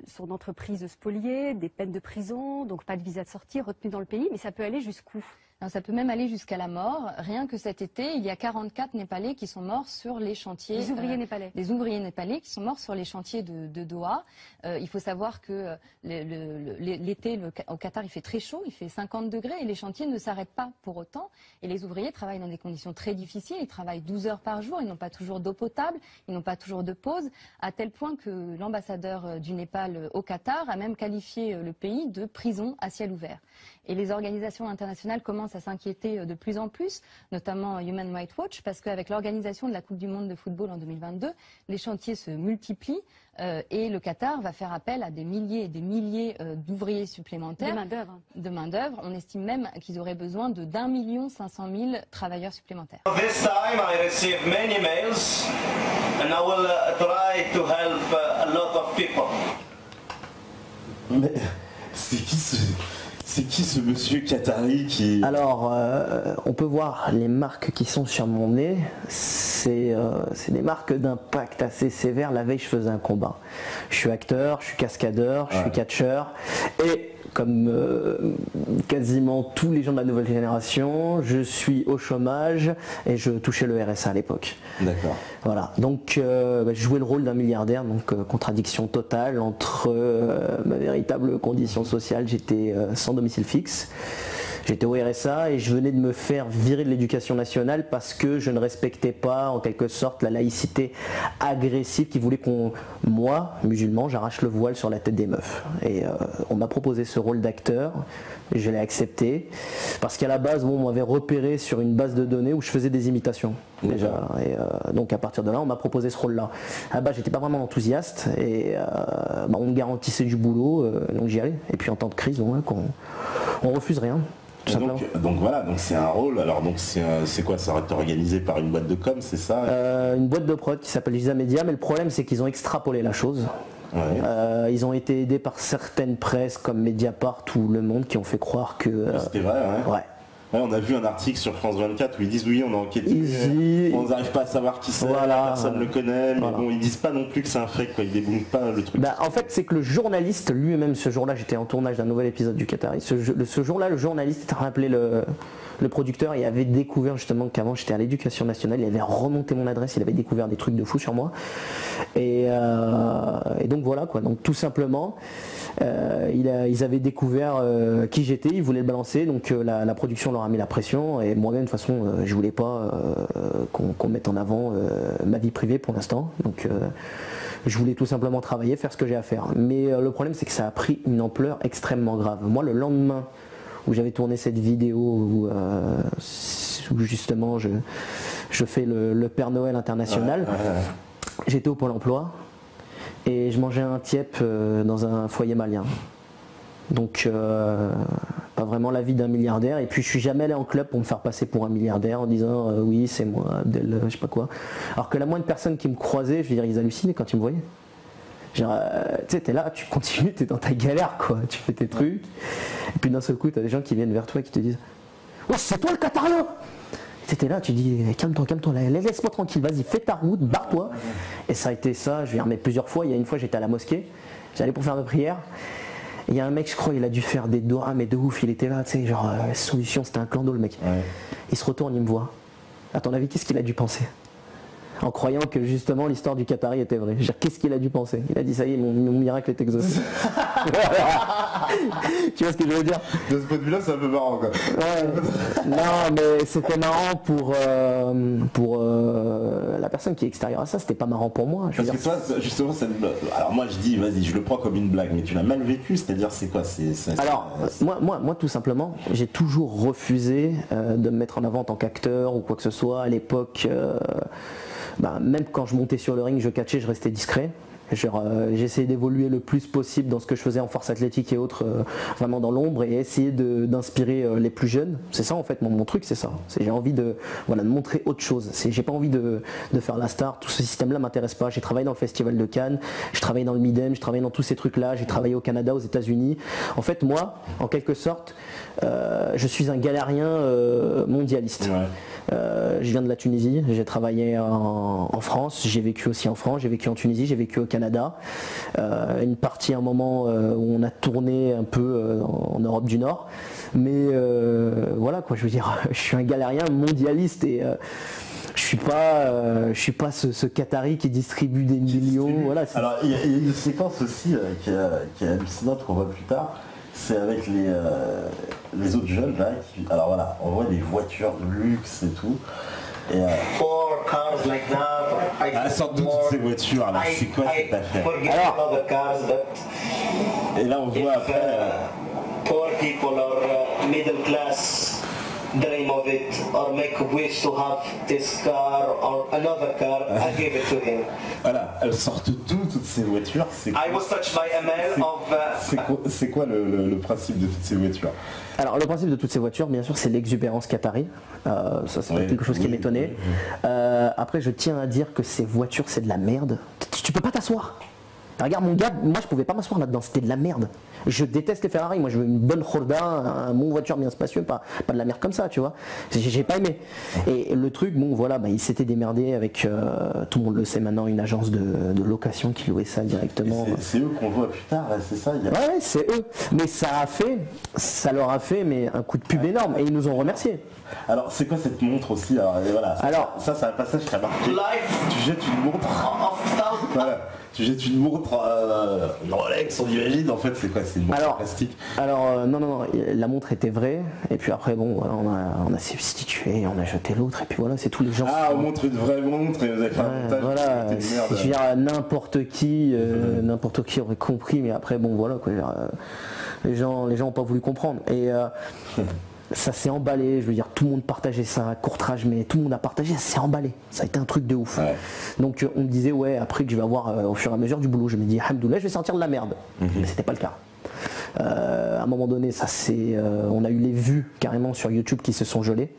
son entreprise spoliée, des peines de prison, donc pas de visa de sortie, retenu dans le pays, mais ça peut aller jusqu'où? Ça peut même aller jusqu'à la mort. Rien que cet été, il y a 44 Népalais qui sont morts sur les chantiers. Des ouvriers népalais. Des ouvriers népalais qui sont morts sur les chantiers de Doha. Il faut savoir que l'été, au Qatar, il fait très chaud, il fait 50 degrés et les chantiers ne s'arrêtent pas pour autant. Et les ouvriers travaillent dans des conditions très difficiles. Ils travaillent 12 heures par jour, ils n'ont pas toujours d'eau potable, ils n'ont pas toujours de pause, à tel point que l'ambassadeur du Népal au Qatar a même qualifié le pays de prison à ciel ouvert. Et les organisations internationales commencent à s'inquiéter de plus en plus, notamment Human Rights Watch, parce qu'avec l'organisation de la Coupe du Monde de football en 2022, les chantiers se multiplient et le Qatar va faire appel à des milliers et des milliers d'ouvriers supplémentaires. De main-d'œuvre. On estime même qu'ils auraient besoin de d'1 500 000 travailleurs supplémentaires. This time I received many emails and I will try to help a lot of people. Mais c'est qui ce monsieur qatari qui... Alors, on peut voir les marques qui sont sur mon nez. C'est des marques d'impact assez sévères. La veille, je faisais un combat. Je suis acteur, je suis cascadeur, je suis catcheur. Et comme quasiment tous les gens de la nouvelle génération, je suis au chômage et je touchais le RSA à l'époque. D'accord. Voilà, donc je jouais le rôle d'un milliardaire, donc contradiction totale entre ma véritable condition sociale. J'étais sans domicile fixe. J'étais au RSA et je venais de me faire virer de l'éducation nationale parce que je ne respectais pas en quelque sorte la laïcité agressive qui voulait moi, musulman, j'arrache le voile sur la tête des meufs. Et on m'a proposé ce rôle d'acteur, je l'ai accepté parce qu'à la base, on m'avait repéré sur une base de données où je faisais des imitations déjà. Et donc à partir de là, on m'a proposé ce rôle-là. À la base, j'étais pas vraiment enthousiaste et on me garantissait du boulot, donc j'y allais. Et puis en temps de crise, on refuse rien. Donc voilà, donc c'est un rôle. Alors donc c'est quoi? Ça va être organisé par une boîte de com, c'est ça? Une boîte de prod qui s'appelle Giza Media, mais le problème c'est qu'ils ont extrapolé la chose. Ouais. Ils ont été aidés par certaines presses comme Mediapart ou Le Monde qui ont fait croire que... C'était vrai, ouais. Ouais, on a vu un article sur France 24 où ils disent oui, on a enquêté, on n'arrive pas à savoir qui c'est, personne ne le connaît, mais bon, ils disent pas non plus que c'est un fake, quoi, ils débouillent pas le truc. En fait, c'est que le journaliste lui-même, ce jour-là, j'étais en tournage d'un nouvel épisode du Qatari, ce jour-là, le journaliste a rappelé le producteur et avait découvert justement qu'avant j'étais à l'éducation nationale, il avait remonté mon adresse, il avait découvert des trucs de fou sur moi. Et donc voilà quoi, donc tout simplement, ils avaient découvert qui j'étais, ils voulaient le balancer, donc la production leur a mis la pression et moi-même de toute façon je voulais pas qu'on mette en avant ma vie privée pour l'instant, donc je voulais tout simplement travailler, faire ce que j'ai à faire. Mais le problème c'est que ça a pris une ampleur extrêmement grave. Moi le lendemain où j'avais tourné cette vidéo où justement je fais le Père Noël international, j'étais au Pôle emploi et je mangeais un tiep dans un foyer malien. Donc pas vraiment la vie d'un milliardaire, et puis je suis jamais allé en club pour me faire passer pour un milliardaire en disant oui c'est moi Abdel je sais pas quoi, alors que la moindre personne qui me croisait, je veux dire, ils hallucinaient quand ils me voyaient. Genre, tu sais, t'es là, tu continues, t'es dans ta galère, quoi. Tu fais tes trucs. Et puis d'un seul coup, t'as des gens qui viennent vers toi et qui te disent ouais, c'est toi le Qatarien. T'es là, tu dis calme-toi, laisse-moi tranquille, vas-y, fais ta route, barre-toi. Et ça a été ça, je veux dire, mais plusieurs fois. Il y a une fois, j'étais à la mosquée, j'allais pour faire ma prière. Et il y a un mec, je crois, il a dû faire des doigts, mais de ouf, il était là, tu sais, genre, solution, c'était un clando, le mec. Il se retourne, il me voit. À ton avis, qu'est-ce qu'il a dû penser? en croyant que justement l'histoire du Qatari était vraie. Je veux dire, qu'est-ce qu'il a dû penser? Il a dit ça y est, mon miracle est exaucé. Tu vois ce que je veux dire? De ce point de vue-là, c'est un peu marrant quoi. Ouais. Non, mais c'était marrant pour la personne qui est extérieure à ça, c'était pas marrant pour moi. Parce que toi, justement, alors moi je dis, vas-y, je le prends comme une blague, mais tu l'as mal vécu, c'est-à-dire c'est quoi? Alors, moi tout simplement, j'ai toujours refusé de me mettre en avant en tant qu'acteur ou quoi que ce soit. À l'époque, même quand je montais sur le ring, je catchais, je restais discret. J'essayais d'évoluer le plus possible dans ce que je faisais en force athlétique et autres, vraiment dans l'ombre, et essayer d'inspirer les plus jeunes. C'est ça en fait mon truc, c'est ça. J'ai envie de montrer autre chose. J'ai pas envie de faire la star. Tout ce système-là m'intéresse pas. J'ai travaillé dans le Festival de Cannes, je travaille dans le Midem, je travaille dans tous ces trucs-là. J'ai travaillé au Canada, aux États-Unis. En fait, moi, en quelque sorte, je suis un galérien mondialiste. Ouais. Je viens de la Tunisie, j'ai travaillé en France, j'ai vécu aussi en France, j'ai vécu en Tunisie, j'ai vécu au Canada. Une partie à un moment où on a tourné un peu en Europe du Nord. Mais voilà quoi, je veux dire, je suis un galérien mondialiste et je suis pas ce Qatari qui distribue des millions. Voilà, alors il y a une séquence aussi qui est hallucinante qu'on voit plus tard. C'est avec les autres jeunes là alors voilà, on voit des voitures de luxe et tout. Et four cars like that. Sort de toutes ces voitures là, c'est quoi cette affaire? Alors, et là on voit après poor people or middle class dream of it or make a wish to have this car or another car, I give it to him. Voilà, elles sortent toutes ces voitures. I was touched by a mail of... C'est quoi le principe de toutes ces voitures? Alors le principe de toutes ces voitures, bien sûr, c'est l'exubérance qatari. Ça c'est pas quelque chose qui m'étonnait. Après, je tiens à dire que ces voitures, c'est de la merde. Tu peux pas t'asseoir. Regarde mon gars, moi je pouvais pas m'asseoir là-dedans, c'était de la merde. Je déteste les Ferrari, moi je veux une bonne Honda, un bon voiture bien spacieux, pas de la merde comme ça, tu vois. J'ai pas aimé. Et le truc, bon voilà, il s'était démerdé avec, tout le monde le sait maintenant, une agence de location qui louait ça directement. C'est eux qu'on voit plus tard, c'est ça Ouais, c'est eux. Mais ça leur a fait mais un coup de pub énorme et ils nous ont remerciés. Alors c'est quoi cette montre aussi? Alors ça c'est un passage qui a marqué. Tu jettes une montre. Voilà. Tu jettes une montre, une Rolex, on imagine, en fait c'est quoi? C'est une montre plastique? Alors non, la montre était vraie, et puis après bon, on a substitué, on a jeté l'autre, et puis voilà, c'est tous les gens. Ah, on montre une vraie montre, et vous avez fait un montage. Voilà, je veux dire, n'importe qui aurait compris, mais après bon voilà, quoi, les gens n'ont pas voulu comprendre. Et ça s'est emballé, je veux dire, tout le monde partageait ça, courtrage, mais tout le monde a partagé, ça s'est emballé, ça a été un truc de ouf. Ouais. Donc on me disait, ouais, après que je vais avoir au fur et à mesure du boulot, je me dis, Alhamdoulilah, je vais sortir de la merde. Mais c'était pas le cas. À un moment donné, on a eu les vues carrément sur YouTube qui se sont gelées.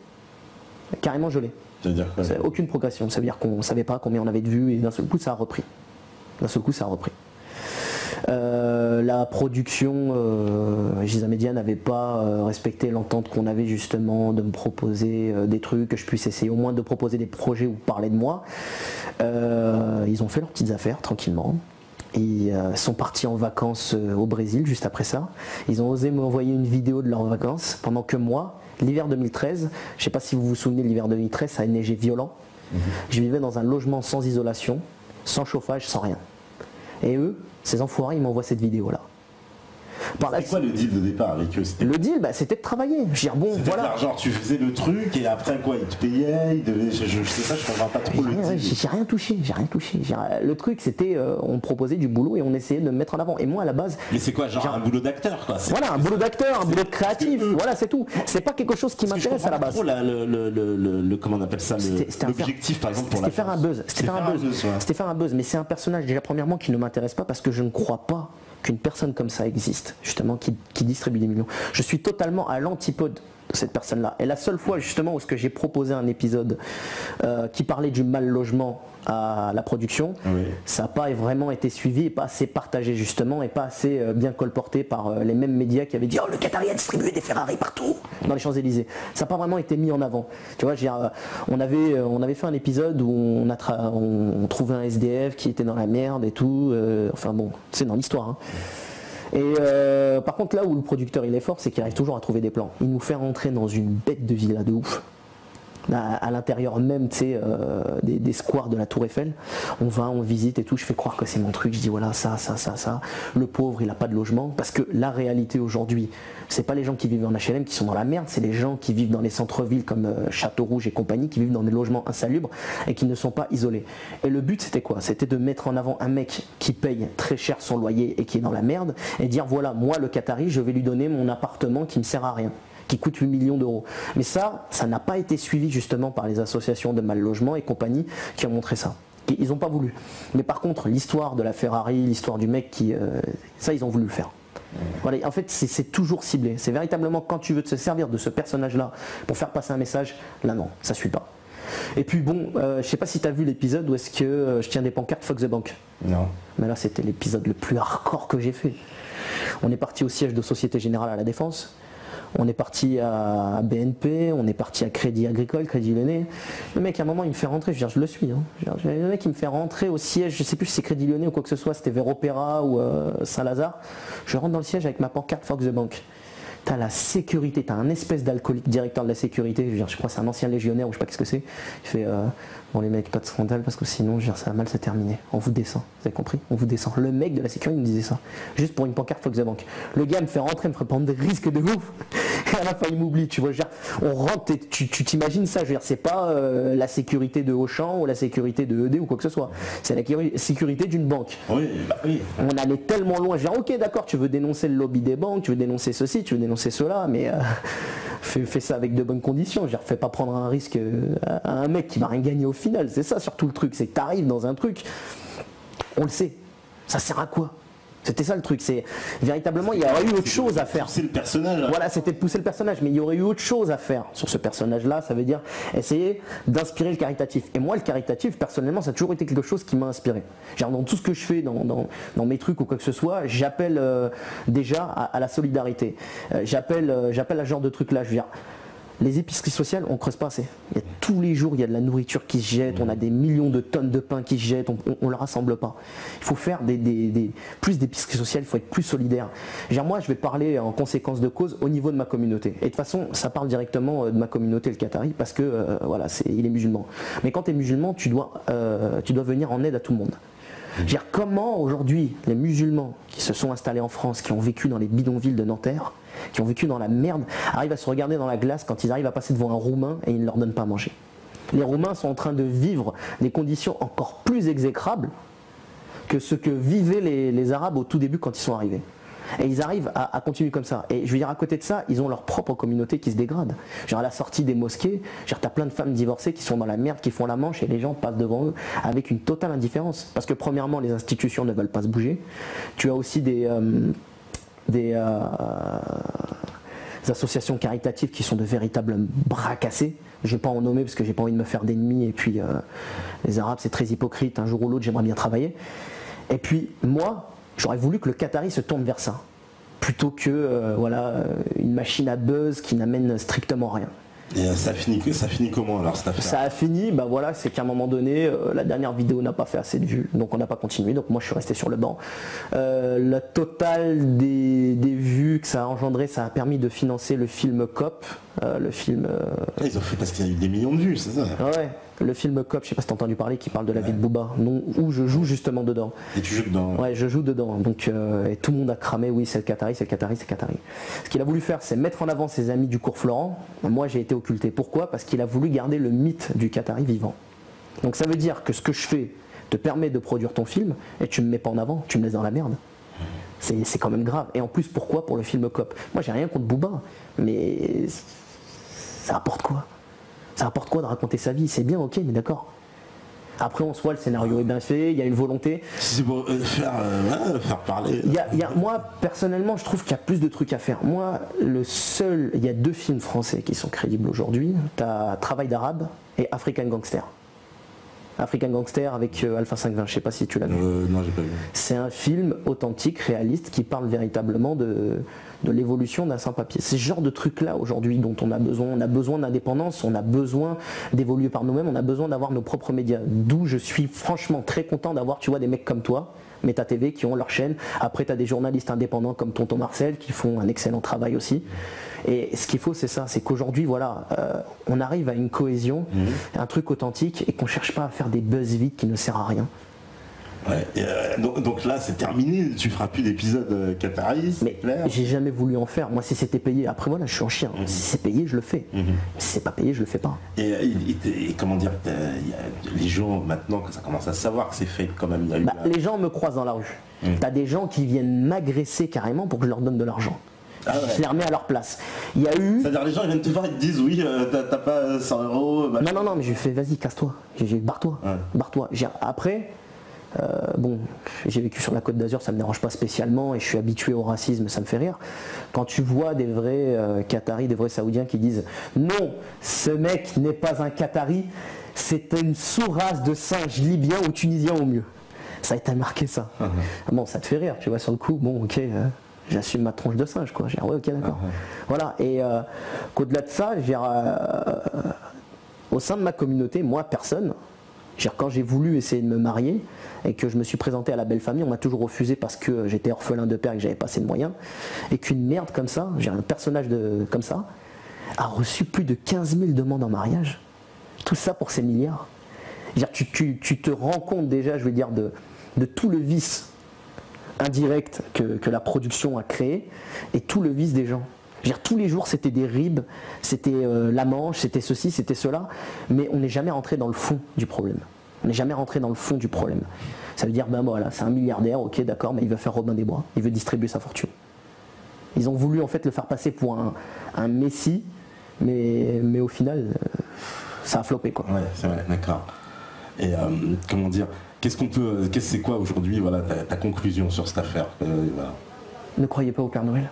Carrément gelées. C'est-à-dire quoi? Aucune progression, ça veut dire qu'on savait pas combien on avait de vues et d'un seul coup ça a repris. La production, Giza Media n'avait pas respecté l'entente qu'on avait justement de me proposer des trucs, que je puisse essayer au moins de proposer des projets ou parler de moi. Ils ont fait leurs petites affaires tranquillement. Ils sont partis en vacances au Brésil juste après ça. Ils ont osé m'envoyer une vidéo de leurs vacances pendant que moi, l'hiver 2013, je ne sais pas si vous vous souvenez, l'hiver 2013, ça a neigé violent. Je vivais dans un logement sans isolation, sans chauffage, sans rien. Et eux, ces enfoirés, ils m'envoient cette vidéo-là. C'est quoi le deal de départ avec eux? Le deal, c'était de travailler. Je veux dire, bon, voilà. Genre, tu faisais le truc et après quoi, ils te payaient, je sais pas, je comprends pas trop le deal. J'ai rien touché. Le truc, c'était, on proposait du boulot et on essayait de me mettre en avant. Et moi, à la base. Mais c'est quoi, genre un boulot d'acteur, quoi? Voilà, un boulot d'acteur, un boulot de créatif. Voilà, c'est tout. C'est pas quelque chose qui m'intéresse à la base. Comment on appelle ça? L'objectif, par exemple, pour la. C'était faire un buzz. Mais c'est un personnage, déjà, premièrement, qui ne m'intéresse pas parce que je ne crois pas qu'une personne comme ça existe, justement, qui distribue des millions. Je suis totalement à l'antipode de cette personne-là. Et la seule fois, justement, où j'ai proposé un épisode qui parlait du mal logement à la production, ça n'a pas vraiment été suivi et pas assez partagé, justement, et pas assez bien colporté par les mêmes médias qui avaient dit « Oh, le Qatari a distribué des Ferrari partout !» dans les Champs-Élysées. Ça n'a pas vraiment été mis en avant. Tu vois, on avait fait un épisode où on trouvait un SDF qui était dans la merde et tout. Enfin bon, c'est dans l'histoire. Hein. Et par contre, là où le producteur il est fort, c'est qu'il arrive toujours à trouver des plans. Il nous fait rentrer dans une bête de villa de ouf. à l'intérieur même, tu sais, des squares de la Tour Eiffel. On va, on visite et tout, je fais croire que c'est mon truc, je dis voilà, ça. Le pauvre, il n'a pas de logement, parce que la réalité aujourd'hui, c'est pas les gens qui vivent en HLM qui sont dans la merde, c'est les gens qui vivent dans les centres-villes comme Château-Rouge et compagnie, qui vivent dans des logements insalubres et qui ne sont pas isolés. Et le but, c'était quoi? C'était de mettre en avant un mec qui paye très cher son loyer et qui est dans la merde, et dire voilà, moi le Qatari, je vais lui donner mon appartement qui me sert à rien, qui coûte 8 millions d'euros. Mais ça n'a pas été suivi justement par les associations de mal logement et compagnie qui ont montré ça. Ils n'ont pas voulu. Mais par contre, l'histoire de la Ferrari, l'histoire du mec qui... ça, ils ont voulu le faire. Voilà, en fait, c'est toujours ciblé. C'est véritablement quand tu veux te servir de ce personnage-là pour faire passer un message, là non, ça ne suit pas. Et puis bon, je sais pas si tu as vu l'épisode où est-ce que je tiens des pancartes Fuck the Bank. Non. Mais là, c'était l'épisode le plus hardcore que j'ai fait. On est parti au siège de Société Générale à la Défense. On est parti à BNP, on est parti à Crédit Agricole, Crédit Lyonnais. Le mec, à un moment, il me fait rentrer, je le suis. Le mec, il me fait rentrer au siège, je sais plus si c'est Crédit Lyonnais ou quoi que ce soit, c'était vers Opéra ou Saint-Lazare. Je rentre dans le siège avec ma pancarte Fuck the Bank. T'as la sécurité, t'as un espèce d'alcoolique directeur de la sécurité, je crois que c'est un ancien légionnaire ou je sais pas qu'est-ce que c'est. Il fait bon les mecs, pas de scandale parce que sinon ça va mal se terminer. On vous descend, vous avez compris? On vous descend. Le mec de la sécurité me disait ça, juste pour une pancarte Fuck the Bank. Le gars me fait rentrer, me fait prendre des risques de ouf. Et à la fin il m'oublie, tu vois. On rentre, tu t'imagines ça, je veux dire, c'est pas la sécurité de Auchan ou la sécurité de ED ou quoi que ce soit. C'est la sécurité d'une banque. Oui, bah oui. On allait tellement loin, je veux dire, ok d'accord, tu veux dénoncer le lobby des banques, tu veux dénoncer ceci, tu veux dénoncer cela, mais fais ça avec de bonnes conditions. Je veux dire, fais pas prendre un risque à un mec qui va rien gagner au final. C'est ça surtout le truc, c'est que tu arrives dans un truc, on le sait, ça sert à quoi? C'était ça le truc, c'est véritablement il y aurait eu autre chose à faire. C'est le personnage. Voilà, c'était de pousser le personnage, mais il y aurait eu autre chose à faire sur ce personnage-là. Ça veut dire essayer d'inspirer le caritatif. Et moi, le caritatif, personnellement, ça a toujours été quelque chose qui m'a inspiré. Genre, dans tout ce que je fais, dans mes trucs ou quoi que ce soit, j'appelle déjà à la solidarité. J'appelle à ce genre de trucs-là. Je veux dire, les épiceries sociales, on ne creuse pas assez. Il y a tous les jours, il y a de la nourriture qui se jette, on a des millions de tonnes de pain qui se jettent, on ne le rassemble pas. Il faut faire plus d'épiceries sociales, il faut être plus solidaire. Genre moi, je vais parler en conséquence de cause au niveau de ma communauté. Et de toute façon, ça parle directement de ma communauté, le Qatari, parce que voilà, il est musulman. Mais quand tu es musulman, tu dois venir en aide à tout le monde. Dire comment aujourd'hui les musulmans qui se sont installés en France, qui ont vécu dans les bidonvilles de Nanterre, qui ont vécu dans la merde, arrivent à se regarder dans la glace quand ils arrivent à passer devant un Roumain et il ne leur donne pas à manger. Les Roumains sont en train de vivre des conditions encore plus exécrables que ce que vivaient les Arabes au tout début quand ils sont arrivés. Et ils arrivent à continuer comme ça. Et je veux dire, à côté de ça, ils ont leur propre communauté qui se dégrade. Genre à la sortie des mosquées, t'as plein de femmes divorcées qui sont dans la merde, qui font la manche et les gens passent devant eux avec une totale indifférence. Parce que premièrement, les institutions ne veulent pas se bouger. Tu as aussi des associations caritatives qui sont de véritables bras cassés. Je ne vais pas en nommer parce que j'ai pas envie de me faire d'ennemis. Et puis les Arabes, c'est très hypocrite. Un jour ou l'autre, j'aimerais bien travailler. Et puis moi, j'aurais voulu que le Qatari se tourne vers ça, plutôt que une machine à buzz qui n'amène strictement rien. Et ça finit comment alors cette affaire? Ça a fini, c'est qu'à un moment donné, la dernière vidéo n'a pas fait assez de vues, donc on n'a pas continué, donc moi je suis resté sur le banc. Le total des vues que ça a engendré, ça a permis de financer le film Cop, le film... Ils ont fait parce qu'il y a eu des millions de vues, c'est ça? Ouais, le film Cop, je sais pas si t'as entendu parler, qui parle de la vie de Booba, où je joue justement dedans. Et tu joues dedans? Ouais, je joue dedans, donc et tout le monde a cramé, oui c'est le Qatari, c'est le Qatari, c'est le Qatari. Ce qu'il a voulu faire, c'est mettre en avant ses amis du cours Florent. Moi j'ai été occulté. Pourquoi? Parce qu'il a voulu garder le mythe du Qatari vivant. Donc ça veut dire que ce que je fais te permet de produire ton film et tu me mets pas en avant, tu me laisses dans la merde. C'est quand même grave. Et en plus, pourquoi? Pour le film Cop. Moi j'ai rien contre Booba, mais ça apporte quoi? Ça apporte quoi de raconter sa vie? C'est bien, ok, mais d'accord. Après, en soi, le scénario est bien fait, il y a une volonté. C'est pour faire parler. Moi, personnellement, je trouve qu'il y a plus de trucs à faire. Moi, il y a 2 films français qui sont crédibles aujourd'hui. Tu as Travail d'arabe et African Gangster. African Gangster avec Alpha 520, je sais pas si tu l'as vu. Non, j'ai pas vu. C'est un film authentique, réaliste, qui parle véritablement de l'évolution d'un sans-papier. C'est ce genre de truc-là aujourd'hui dont on a besoin. On a besoin d'indépendance, on a besoin d'évoluer par nous-mêmes, on a besoin d'avoir nos propres médias. D'où je suis franchement très content d'avoir, tu vois, des mecs comme toi, Meta TV qui ont leur chaîne. Après, tu as des journalistes indépendants comme Tonton Marcel qui font un excellent travail aussi. Et ce qu'il faut, c'est ça, c'est qu'aujourd'hui, voilà, on arrive à une cohésion, un truc authentique et qu'on cherche pas à faire des buzz vides qui ne servent à rien. Ouais, donc là c'est terminé, tu feras plus d'épisodes Qataris. Mais j'ai jamais voulu en faire. Moi si c'était payé, après voilà, je suis en chien. Si c'est payé, je le fais. Si c'est pas payé, je le fais pas. Et comment dire, les gens maintenant que ça commence à savoir que c'est fake quand même. Les gens me croisent dans la rue. T'as des gens qui viennent m'agresser carrément pour que je leur donne de l'argent. Je les remets à leur place. Il y a eu. C'est-à-dire les gens ils viennent te voir, ils te disent oui, t'as pas 100 €. Non, mais je lui fais vas-y, casse-toi. Barre-toi. Barre-toi. Après. Bon, j'ai vécu sur la Côte d'Azur, ça me dérange pas spécialement et je suis habitué au racisme, ça me fait rire. Quand tu vois des vrais Qataris, des vrais Saoudiens qui disent non, ce mec n'est pas un Qatari, c'est une sous-race de singes libyens ou tunisiens au mieux. Ça a été marqué ça. Bon, ça te fait rire, tu vois, sur le coup, bon, ok, j'assume ma tronche de singe, quoi. J'ai dit, ouais, ok, d'accord. Voilà, et qu'au-delà de ça, au sein de ma communauté, moi, personne. Quand j'ai voulu essayer de me marier et que je me suis présenté à la belle famille, on m'a toujours refusé parce que j'étais orphelin de père et que j'avais pas assez de moyens. Et qu'une merde comme ça, un personnage comme ça, a reçu plus de 15 000 demandes en mariage. Tout ça pour ces milliards. Tu te rends compte déjà, je veux dire, de tout le vice indirect que la production a créé et tout le vice des gens. Tous les jours c'était des ribes, c'était la manche, c'était ceci, c'était cela, mais on n'est jamais rentré dans le fond du problème. On n'est jamais rentré dans le fond du problème. Ça veut dire, ben voilà, c'est un milliardaire, ok d'accord, mais il veut faire Robin des Bois, il veut distribuer sa fortune. Ils ont voulu en fait le faire passer pour un messie, mais au final, ça a floppé quoi. Ouais, c'est vrai, d'accord. Et comment dire, c'est quoi aujourd'hui, voilà, ta conclusion sur cette affaire voilà. Ne croyez pas au Père Noël.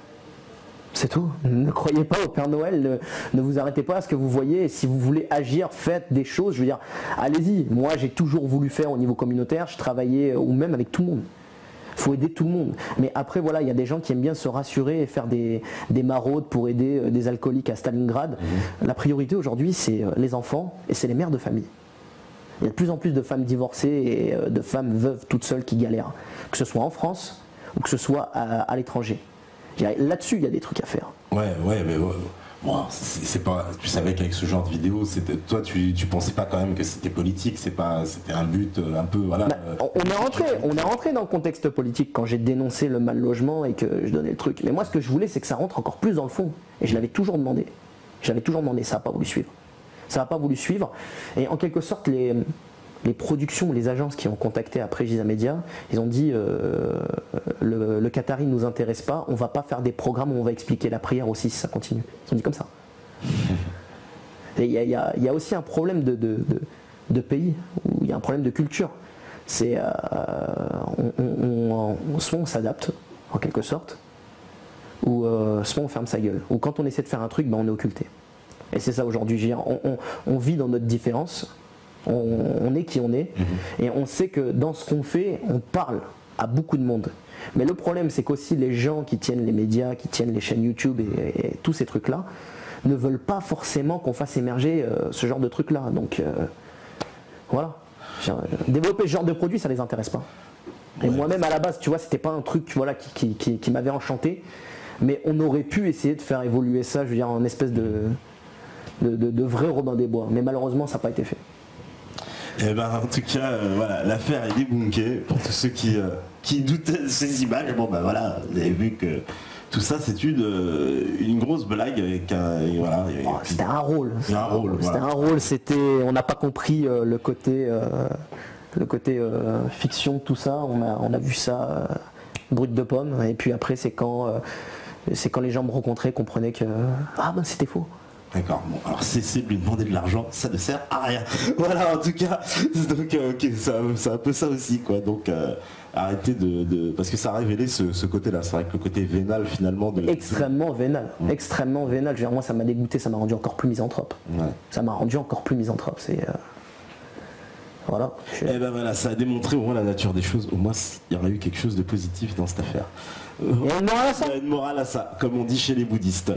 C'est tout. Ne croyez pas au Père Noël, ne vous arrêtez pas à ce que vous voyez. Si vous voulez agir, faites des choses. Je veux dire, allez-y. Moi, j'ai toujours voulu faire au niveau communautaire. Je travaillais, ou même avec tout le monde. Il faut aider tout le monde. Mais après, voilà, il y a des gens qui aiment bien se rassurer et faire des maraudes pour aider des alcooliques à Stalingrad. La priorité aujourd'hui, c'est les enfants et c'est les mères de famille. Il y a de plus en plus de femmes divorcées et de femmes veuves toutes seules qui galèrent. Que ce soit en France ou que ce soit à l'étranger. Là-dessus, il y a des trucs à faire. Ouais, mais bon, c'est pas. Tu savais qu'avec ce genre de vidéo, toi, tu pensais pas quand même que c'était politique, c'était un but un peu, voilà. On est rentré dans le contexte politique quand j'ai dénoncé le mal logement et que je donnais le truc. Mais moi, ce que je voulais, c'est que ça rentre encore plus dans le fond. Et je l'avais toujours demandé. Ça n'a pas voulu suivre. Ça n'a pas voulu suivre. Et en quelque sorte, les productions, les agences qui ont contacté après Giza Media, ils ont dit le Qatari ne nous intéresse pas, on va pas faire des programmes où on va expliquer la prière aussi si ça continue. Ils ont dit comme ça. Il y a aussi un problème de pays, où il y a un problème de culture. C'est soit on s'adapte en quelque sorte, ou soit on ferme sa gueule. Ou quand on essaie de faire un truc, ben on est occulté. Et c'est ça aujourd'hui. On vit dans notre différence. On est qui on est et on sait que dans ce qu'on fait, on parle à beaucoup de monde. Mais le problème, c'est qu'aussi les gens qui tiennent les médias, qui tiennent les chaînes YouTube et tous ces trucs-là, ne veulent pas forcément qu'on fasse émerger ce genre de trucs-là. Donc voilà. Développer ce genre de produit, ça les intéresse pas. Et moi-même à la base, tu vois, c'était pas un truc voilà, qui m'avait enchanté, mais on aurait pu essayer de faire évoluer ça, je veux dire, en espèce de vrai Robin des Bois. Mais malheureusement, ça n'a pas été fait. Eh ben, en tout cas, voilà, l'affaire est débunkée. Pour tous ceux qui doutaient de ces images, bon ben voilà, vous avez vu que tout ça c'est une grosse blague avec voilà. C'était un rôle. C'était un rôle. C'était un rôle. On n'a pas compris le côté fiction, tout ça. On a vu ça brut de pomme. Et puis après, c'est quand les gens me rencontraient, comprenaient que c'était faux. D'accord, bon, alors cessez de lui demander de l'argent, ça ne sert à rien. Voilà, en tout cas, donc c'est un peu ça aussi, quoi. Donc arrêtez parce que ça a révélé ce côté-là. C'est vrai que le côté vénal, finalement, extrêmement vénal, extrêmement vénal. Moi, ça m'a dégoûté, ça m'a rendu encore plus misanthrope. Ouais. Ça m'a rendu encore plus misanthrope. C'est voilà. Et ben voilà, ça a démontré au moins la nature des choses. Au moins, il y aurait eu quelque chose de positif dans cette affaire. Il y a une morale à ça. Il y a une morale à ça, comme on dit chez les bouddhistes.